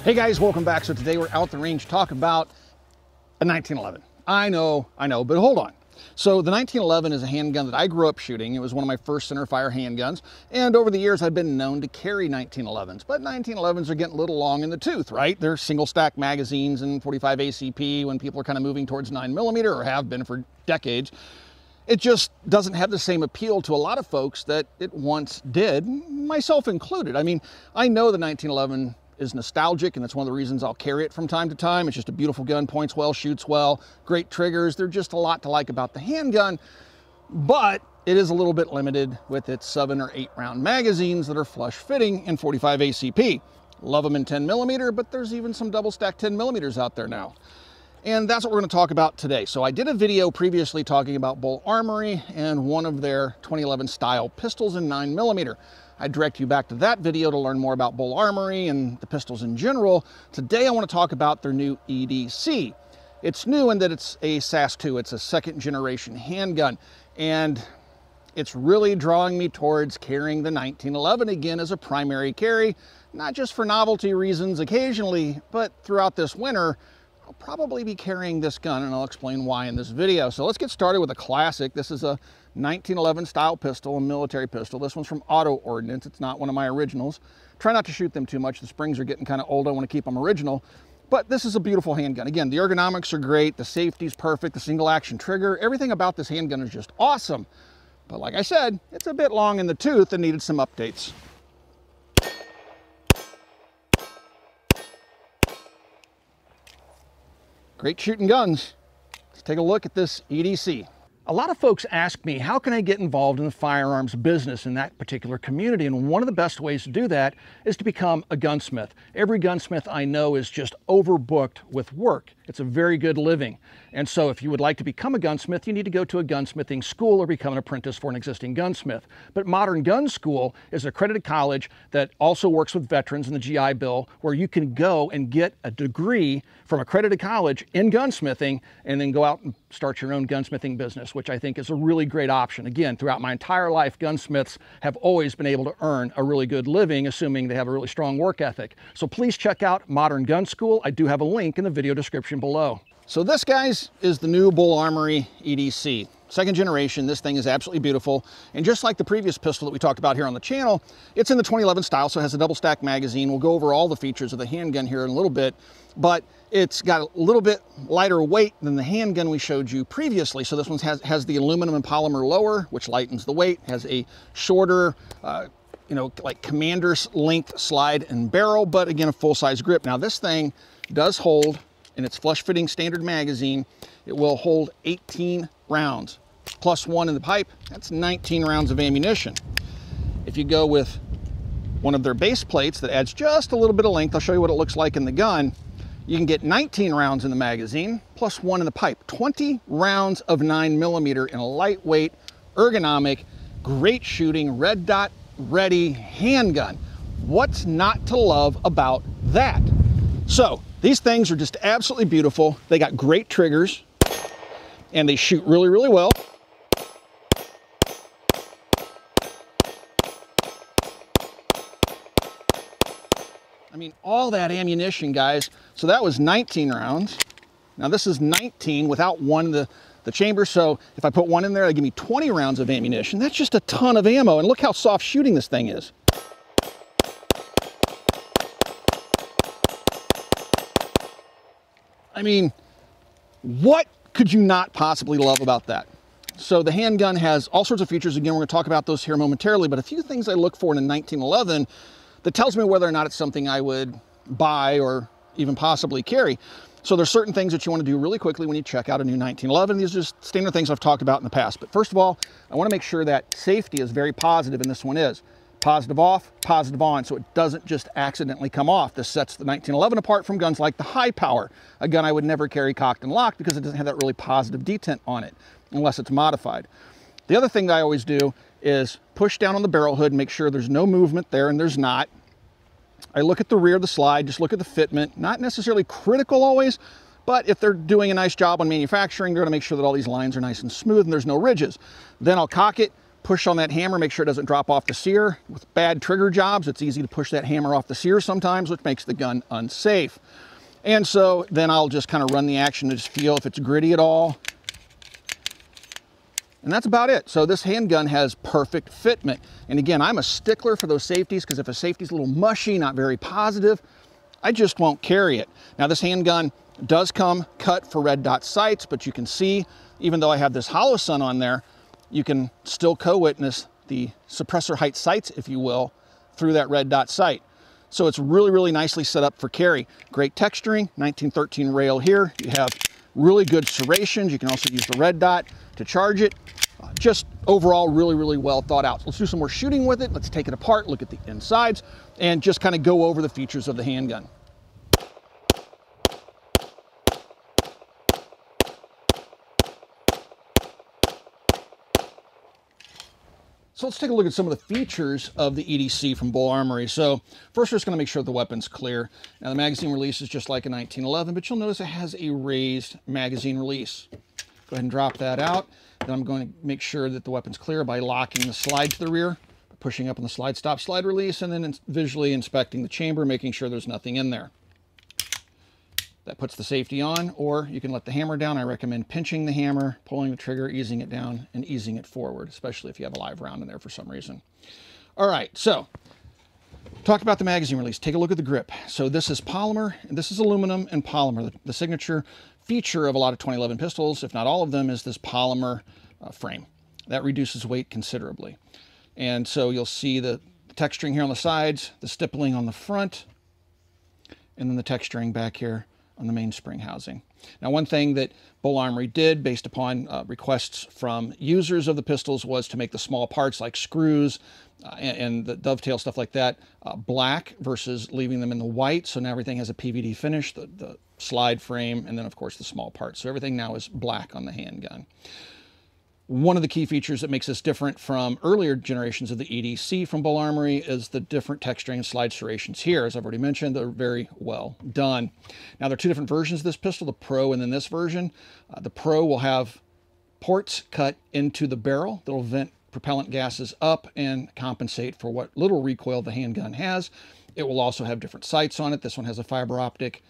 Hey guys, welcome back. So today we're out the range talking about a 1911. I know, but hold on. So the 1911 is a handgun that I grew up shooting. It was one of my first centerfire handguns. And over the years, I've been known to carry 1911s. But 1911s are getting a little long in the tooth, right? They're single stack magazines and 45 ACP when people are kind of moving towards 9mm or have been for decades. It just doesn't have the same appeal to a lot of folks that it once did, myself included. I mean, I know the 1911 is nostalgic, and that's one of the reasons I'll carry it from time to time. It's just a beautiful gun, points well, shoots well, great triggers. There's just a lot to like about the handgun, but it is a little bit limited with its 7 or 8 round magazines that are flush fitting in 45 ACP. Love them in 10mm, but there's even some double stack 10mm out there now. And that's what we're going to talk about today. So I did a video previously talking about Bull Armory and one of their 2011 style pistols in 9mm. I direct you back to that video to learn more about Bull Armory and the pistols in general. Today I want to talk about their new EDC. It's new in that it's a SAS-2. It's a second generation handgun, and it's really drawing me towards carrying the 1911 again as a primary carry, not just for novelty reasons occasionally, but throughout this winter. I'll probably be carrying this gun, and I'll explain why in this video. So let's get started with a classic. This is a 1911 style pistol, a military pistol. This one's from Auto Ordnance. It's not one of my originals. Try not to shoot them too much. The springs are getting kind of old. I want to keep them original. But this is a beautiful handgun. Again, the ergonomics are great. The safety's perfect. The single action trigger. Everything about this handgun is just awesome. But like I said, it's a bit long in the tooth and needed some updates. Great shooting guns. Let's take a look at this EDC. A lot of folks ask me, how can I get involved in the firearms business in that particular community? And one of the best ways to do that is to become a gunsmith. Every gunsmith I know is just overbooked with work. It's a very good living. And so if you would like to become a gunsmith, you need to go to a gunsmithing school or become an apprentice for an existing gunsmith. But Modern Gun School is an accredited college that also works with veterans in the GI Bill, where you can go and get a degree from accredited college in gunsmithing and then go out and start your own gunsmithing business, which I think is a really great option. Again, throughout my entire life, gunsmiths have always been able to earn a really good living, assuming they have a really strong work ethic. So please check out Modern Gun School. I do have a link in the video description below. So this, guys, is the new Bull Armory EDC. Second generation. This thing is absolutely beautiful. And just like the previous pistol that we talked about here on the channel, it's in the 2011 style, so it has a double stack magazine. We'll go over all the features of the handgun here in a little bit, but it's got a little bit lighter weight than the handgun we showed you previously. So this one has the aluminum and polymer lower, which lightens the weight, has a shorter, like commander's length slide and barrel, but again, a full-size grip. Now this thing does hold, in its flush fitting standard magazine, it will hold 18 rounds, plus 1 in the pipe. That's 19 rounds of ammunition. If you go with one of their base plates that adds just a little bit of length, I'll show you what it looks like in the gun, you can get 19 rounds in the magazine, plus 1 in the pipe. 20 rounds of 9mm in a lightweight, ergonomic, great shooting, red dot ready handgun. What's not to love about that? So these things are just absolutely beautiful. They got great triggers and they shoot really, really well. I mean, all that ammunition, guys. So that was 19 rounds. Now this is 19 without one in the chamber. So if I put one in there, they give me 20 rounds of ammunition. That's just a ton of ammo. And look how soft shooting this thing is. I mean, what could you not possibly love about that? So the handgun has all sorts of features. Again, we're going to talk about those here momentarily, but a few things I look for in a 1911 that tells me whether or not it's something I would buy or even possibly carry. So there's certain things that you want to do really quickly when you check out a new 1911. These are just standard things I've talked about in the past. But first of all, I want to make sure that safety is very positive, and this one is. Positive off, positive on, so it doesn't just accidentally come off. This sets the 1911 apart from guns like the High Power, a gun I would never carry cocked and locked because it doesn't have that really positive detent on it, unless it's modified. The other thing that I always do is push down on the barrel hood and make sure there's no movement there, and there's not. I look at the rear of the slide, just look at the fitment, not necessarily critical always, but if they're doing a nice job on manufacturing, they're gonna make sure that all these lines are nice and smooth and there's no ridges. Then I'll cock it, push on that hammer, make sure it doesn't drop off the sear. With bad trigger jobs, it's easy to push that hammer off the sear sometimes, which makes the gun unsafe. And so then I'll just kind of run the action to just feel if it's gritty at all. And that's about it. So this handgun has perfect fitment. And again, I'm a stickler for those safeties, because if a safety's a little mushy, not very positive, I just won't carry it. Now this handgun does come cut for red dot sights, but you can see, even though I have this Holosun on there, you can still co-witness the suppressor height sights, if you will, through that red dot sight. So it's really, really nicely set up for carry. Great texturing, 1913 rail here. You have really good serrations. You can also use the red dot to charge it. Just overall really, really well thought out. So let's do some more shooting with it. Let's take it apart, look at the insides, and just kind of go over the features of the handgun. So let's take a look at some of the features of the EDC from Bole Armory. So first, we're just going to make sure the weapon's clear. Now the magazine release is just like a 1911, but you'll notice it has a raised magazine release. Go ahead and drop that out. Then I'm going to make sure that the weapon's clear by locking the slide to the rear, pushing up on the slide stop, slide release, and then visually inspecting the chamber, making sure there's nothing in there. That puts the safety on, or you can let the hammer down. I recommend pinching the hammer, pulling the trigger, easing it down, and easing it forward, especially if you have a live round in there for some reason. All right, so talk about the magazine release. Take a look at the grip. So this is polymer, and this is aluminum and polymer. The signature feature of a lot of 2011 pistols, if not all of them, is this polymer frame. That reduces weight considerably. And so you'll see the texturing here on the sides, the stippling on the front, and then the texturing back here on the mainspring housing. Now, one thing that Bole Armory did, based upon requests from users of the pistols, was to make the small parts like screws and the dovetail, stuff like that, black versus leaving them in the white. So now everything has a PVD finish, the slide frame, and then of course the small parts. So everything now is black on the handgun. One of the key features that makes this different from earlier generations of the EDC from Bole Armory is the different texturing and slide serrations here. As I've already mentioned, they're very well done. Now, there are two different versions of this pistol, the Pro and then this version. The Pro will have ports cut into the barrel that will vent propellant gases up and compensate for what little recoil the handgun has. It will also have different sights on it. This one has a fiber optic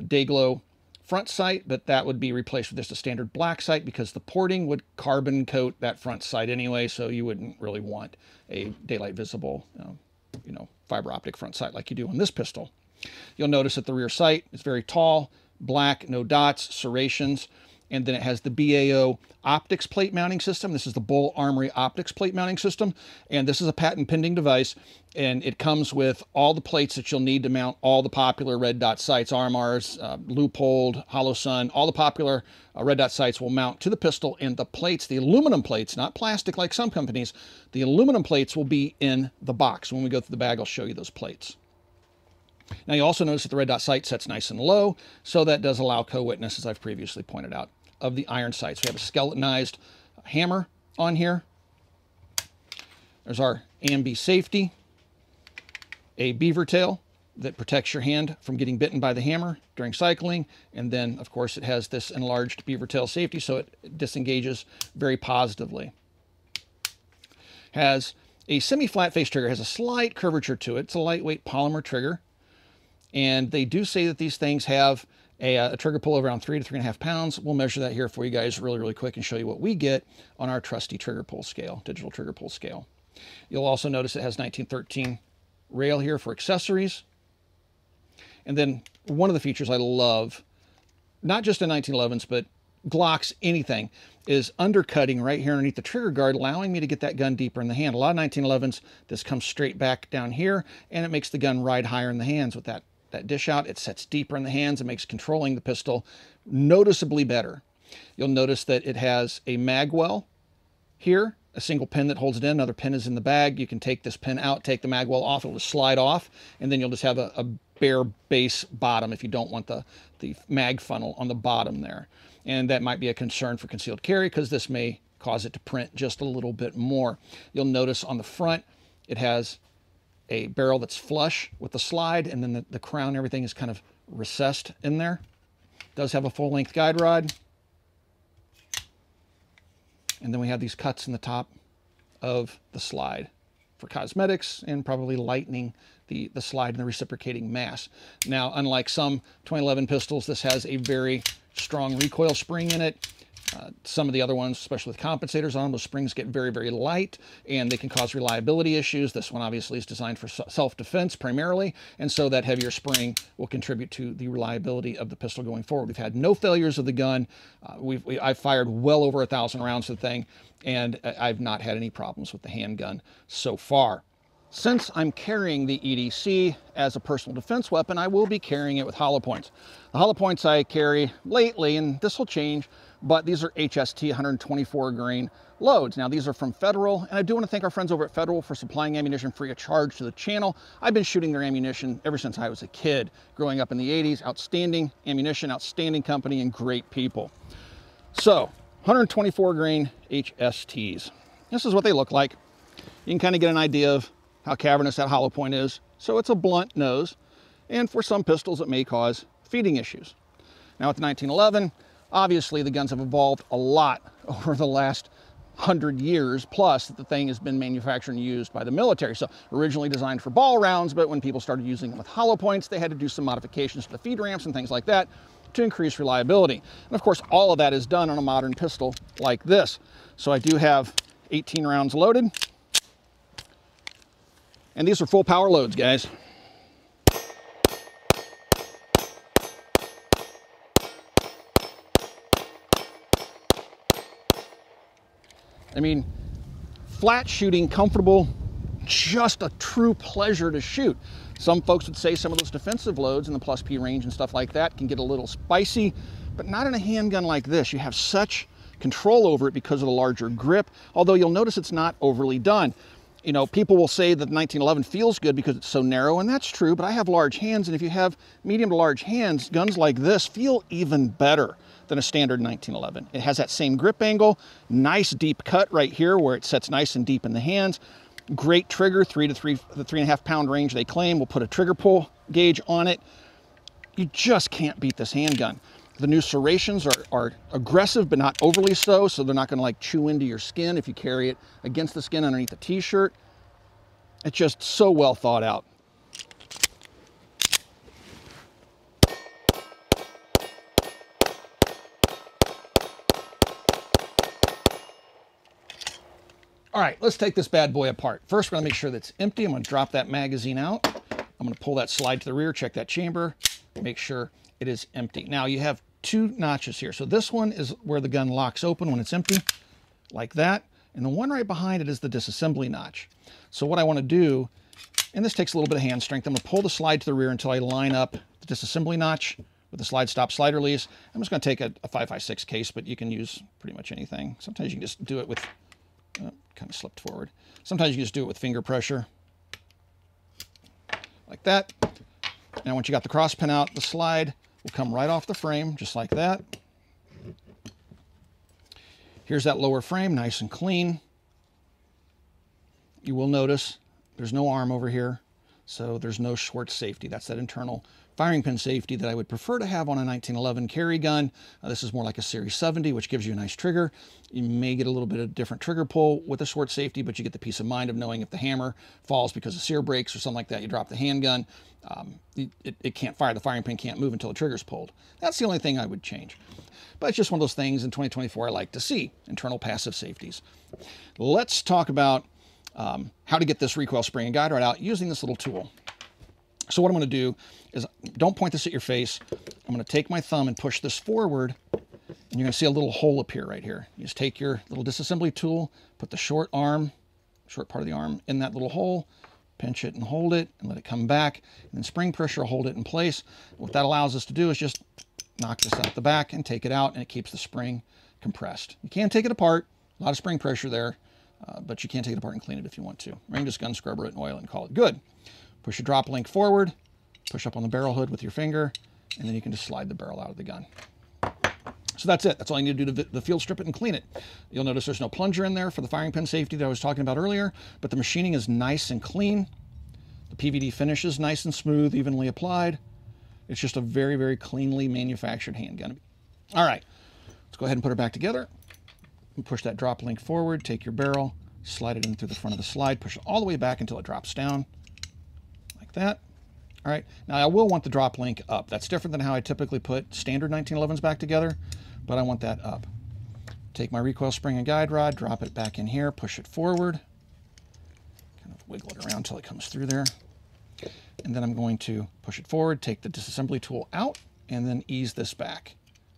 Day-Glo front sight, but that would be replaced with just a standard black sight because the porting would carbon coat that front sight anyway, so you wouldn't really want a daylight visible, fiber optic front sight like you do on this pistol. You'll notice that the rear sight is very tall, black, no dots, serrations, and then it has the BAO optics plate mounting system. This is the Bole Armory optics plate mounting system, and this is a patent pending device, and it comes with all the plates that you'll need to mount all the popular red dot sights, RMRs, Leupold, Holosun, all the popular red dot sights will mount to the pistol, and the plates, the aluminum plates, not plastic like some companies, the aluminum plates will be in the box. When we go through the bag, I'll show you those plates. Now you also notice that the red dot sight sets nice and low, so that does allow co-witness, as I've previously pointed out, of the iron sights. We have a skeletonized hammer on here. There's our ambi safety, a beaver tail that protects your hand from getting bitten by the hammer during cycling, and then of course it has this enlarged beaver tail safety, so it disengages very positively. Has a semi-flat face trigger, has a slight curvature to it. It's a lightweight polymer trigger, and they do say that these things have a trigger pull of around 3 to 3.5 pounds. We'll measure that here for you guys really, really quick and show you what we get on our trusty trigger pull scale, digital trigger pull scale. You'll also notice it has 1913 rail here for accessories. And then one of the features I love, not just in 1911s, but Glocks, anything, is undercutting right here underneath the trigger guard, allowing me to get that gun deeper in the hand. A lot of 1911s, this comes straight back down here, and it makes the gun ride higher in the hands with that dish out. It sets deeper in the hands and makes controlling the pistol noticeably better. You'll notice that it has a mag well here, a single pin that holds it in. Another pin is in the bag. You can take this pin out, take the mag well off, it'll just slide off, and then you'll just have a bare base bottom if you don't want the mag funnel on the bottom there. And that might be a concern for concealed carry because this may cause it to print just a little bit more. You'll notice on the front it has a barrel that's flush with the slide, and then the crown, everything is kind of recessed in there. It does have a full-length guide rod. And then we have these cuts in the top of the slide for cosmetics and probably lightening the slide and the reciprocating mass. Now, unlike some 2011 pistols, this has a very strong recoil spring in it. Some of the other ones, especially with compensators on them, those springs get very, very light and they can cause reliability issues. This one obviously is designed for self-defense primarily, and so that heavier spring will contribute to the reliability of the pistol going forward. We've had no failures of the gun. I've fired well over 1,000 rounds of the thing, and I've not had any problems with the handgun so far. Since I'm carrying the EDC as a personal defense weapon, I will be carrying it with hollow points. The hollow points I carry lately, and this will change, but these are HST 124 grain loads. Now, these are from Federal, and I do want to thank our friends over at Federal for supplying ammunition free of charge to the channel. I've been shooting their ammunition ever since I was a kid, growing up in the 80s. Outstanding ammunition, outstanding company, and great people. So, 124 grain HSTs. This is what they look like. You can kind of get an idea of how cavernous that hollow point is. So it's a blunt nose, and for some pistols it may cause feeding issues. Now with the 1911, obviously the guns have evolved a lot over the last 100 years plus that the thing has been manufactured and used by the military. So originally designed for ball rounds, but when people started using them with hollow points, they had to do some modifications to the feed ramps and things like that to increase reliability. And of course, all of that is done on a modern pistol like this. So I do have 18 rounds loaded. And these are full power loads, guys. I mean, flat shooting, comfortable, just a true pleasure to shoot. Some folks would say some of those defensive loads in the plus P range and stuff like that can get a little spicy, but not in a handgun like this. You have such control over it because of the larger grip, although you'll notice it's not overly done. You know, people will say that the 1911 feels good because it's so narrow, and that's true, but I have large hands, and if you have medium to large hands, guns like this feel even better than a standard 1911. It has that same grip angle, nice deep cut right here where it sets nice and deep in the hands. Great trigger, the 3.5 pound range they claim. We'll put a trigger pull gauge on it. You just can't beat this handgun. The new serrations are aggressive, but not overly so they're not gonna like chew into your skin if you carry it against the skin underneath the t-shirt. It's just so well thought out. All right, let's take this bad boy apart. First, we're gonna make sure that it's empty. I'm gonna drop that magazine out. I'm gonna pull that slide to the rear, check that chamber, make sure it is empty. Now you have two notches here. So this one is where the gun locks open when it's empty, like that. And the one right behind it is the disassembly notch. So what I want to do, and this takes a little bit of hand strength, I'm going to pull the slide to the rear until I line up the disassembly notch with the slide stop slide release. I'm just going to take a 5.56 case, but you can use pretty much anything. Sometimes you can just do it with, kind of slipped forward. Sometimes you can just do it with finger pressure, like that. Now once you got the cross pin out, the slide will come right off the frame, just like that. Here's that lower frame, nice and clean. You will notice there's no arm over here, so there's no Schwartz safety. That's that internal firing pin safety that I would prefer to have on a 1911 carry gun. This is more like a Series 70, which gives you a nice trigger. You may get a little bit of different trigger pull with the Schwartz safety, but you get the peace of mind of knowing if the hammer falls because of sear breaks or something like that, you drop the handgun, it can't fire, the firing pin can't move until the trigger's pulled. That's the only thing I would change. But it's just one of those things in 2024 I like to see, internal passive safeties. Let's talk about how to get this recoil spring and guide right out using this little tool. So what I'm going to do is, don't point this at your face. I'm going to take my thumb and push this forward, and you're going to see a little hole appear right here. You just take your little disassembly tool, put the short part of the arm in that little hole, pinch it and hold it, and let it come back, and then spring pressure will hold it in place. What that allows us to do is just knock this out the back and take it out, and it keeps the spring compressed. You can take it apart, a lot of spring pressure there, but you can take it apart and clean it if you want to. Or you can just gun scrubber it and oil it and call it good. Push your drop link forward, push up on the barrel hood with your finger, and then you can just slide the barrel out of the gun. So that's it. That's all you need to do to the field strip it and clean it. You'll notice there's no plunger in there for the firing pin safety that I was talking about earlier, but the machining is nice and clean. The PVD finish is nice and smooth, evenly applied. It's just a very, very cleanly manufactured handgun. All right, let's go ahead and put it back together. And push that drop link forward, take your barrel, slide it in through the front of the slide, push it all the way back until it drops down, like that. All right, now I will want the drop link up. That's different than how I typically put standard 1911s back together, but I want that up. Take my recoil spring and guide rod, drop it back in here, push it forward, kind of wiggle it around until it comes through there. And then I'm going to push it forward, take the disassembly tool out, and then ease this back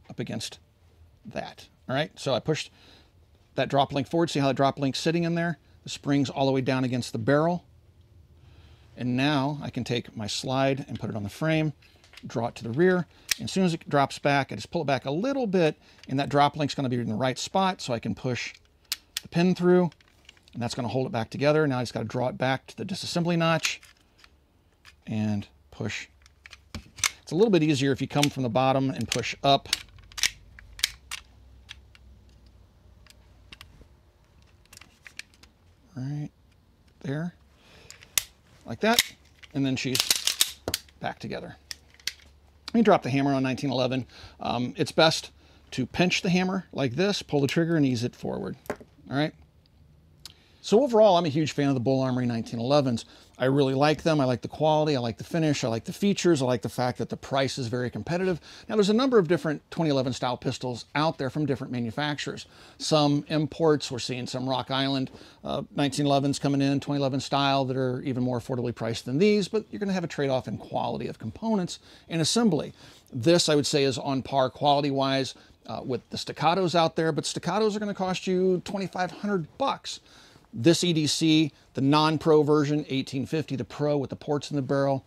up against that. All right, so I pushed that drop link forward. See how the drop link's sitting in there? The spring's all the way down against the barrel. And now I can take my slide and put it on the frame, draw it to the rear. And as soon as it drops back, I just pull it back a little bit, and that drop link's going to be in the right spot, so I can push the pin through, and that's going to hold it back together. Now I just got to draw it back to the disassembly notch and push. It's a little bit easier if you come from the bottom and push up. Right there, like that, and then she's back together. Let me drop the hammer on 1911. It's best to pinch the hammer like this, pull the trigger, and ease it forward. All right. So overall, I'm a huge fan of the Bull Armory 1911s. I really like them. I like the quality. I like the finish. I like the features. I like the fact that the price is very competitive. Now, there's a number of different 2011 style pistols out there from different manufacturers. Some imports, we're seeing some Rock Island 1911s coming in, 2011 style, that are even more affordably priced than these, but you're going to have a trade-off in quality of components and assembly. This, I would say, is on par quality-wise with the Staccatos out there, but Staccatos are going to cost you $2,500. This EDC, the non-pro version, 1850, the pro with the ports in the barrel,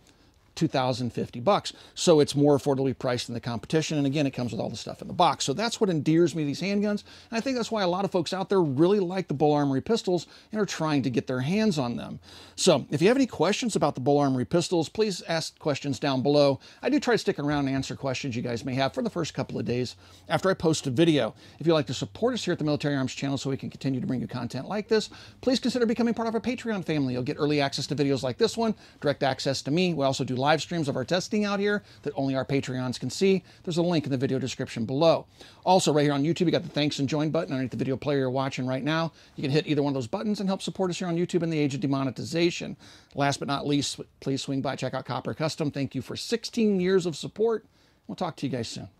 $2,050. So it's more affordably priced than the competition. And again, it comes with all the stuff in the box. So that's what endears me to these handguns. And I think that's why a lot of folks out there really like the Bull Armory pistols and are trying to get their hands on them. So if you have any questions about the Bull Armory pistols, please ask questions down below. I do try to stick around and answer questions you guys may have for the first couple of days after I post a video. If you'd like to support us here at the Military Arms channel so we can continue to bring you content like this, please consider becoming part of our Patreon family. You'll get early access to videos like this one, direct access to me. We also do live streams of our testing out here that only our Patreons can see. There's a link in the video description below. Also, right here on YouTube, you got the thanks and join button underneath the video player you're watching right now. You can hit either one of those buttons and help support us here on YouTube in the age of demonetization. Last but not least, please swing by, check out Copper Custom. Thank you for 16 years of support. We'll talk to you guys soon.